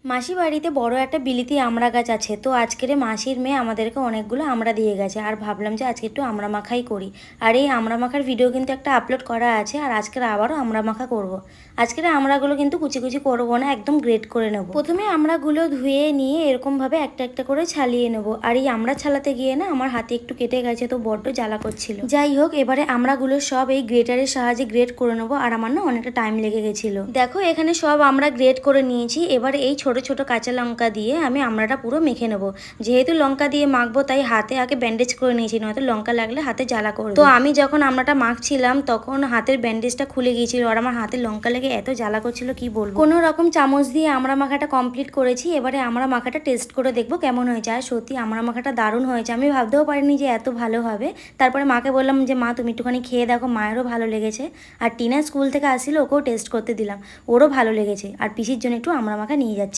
মাসি বাড়িতে বড় একটা বিলিতি আমড়া গাছ আছে, তো আজকের মাসির মেয়ে আমাদেরকে অনেকগুলো আমড়া দিয়ে গেছে আর ভাবলাম যে আজকে একটু আমড়া মাখাই করি। আর এই আমড়া মাখার ভিডিও কিন্তু একটা আপলোড করা আছে, আর আজকের আবারও আমড়া মাখা করব। আজকের আমড়াগুলো কিন্তু কুচি কুচি করবো না, একদম গ্রেট করে নেব। প্রথমে আমড়াগুলো ধুয়ে নিয়ে এরকমভাবে একটা একটা করে ছালিয়ে নেব। আর এই আমড়া ছালাতে গিয়ে না আমার হাতে একটু কেটে গেছে, তো বড্ড জ্বালা করছিল। যাই হোক, এবারে আমড়াগুলো সব এই গ্রেটারের সাহায্যে গ্রেট করে নেবো, আর আমার না অনেকটা টাইম লেগে গেছিলো। দেখো এখানে সব আমরা গ্রেট করে নিয়েছি। এবারে এই ছোট ছোট কাঁচা লঙ্কা দিয়ে আমি আমড়াটা পুরো মেখে নেব। যেহেতু লঙ্কা দিয়ে মাখবো তাই হাতে আগে ব্যান্ডেজ করে নিয়েছি, নয়তো লঙ্কা লাগলে হাতে জ্বালা করবে। তো আমি যখন আমড়াটা মাখছিলাম তখন হাতের ব্যান্ডেজটা খুলে গিয়েছিল, আর আমার হাতে লঙ্কা লেগে এত জ্বালা করছিল কি বলবো। কোনো রকম চামচ দিয়ে আমড়া মাখাটা কমপ্লিট করেছি। এবারে আমড়া মাখাটা টেস্ট করে দেখবো কেমন হয়েছে। আর সত্যি আমড়া মাখাটা দারুণ হয়েছে, আমি ভাবতেও পারিনি যে এত ভালো হবে। তারপরে মাকে বললাম যে মা তুমি একটুখানি খেয়ে দেখো, মায়েরও ভালো লেগেছে। আর টিনা স্কুল থেকে আসছিল, ওকেও টেস্ট করতে দিলাম, ওরও ভালো লেগেছে। আর পিসির জন্য একটু আমড়া মাখা নিয়ে যাচ্ছি।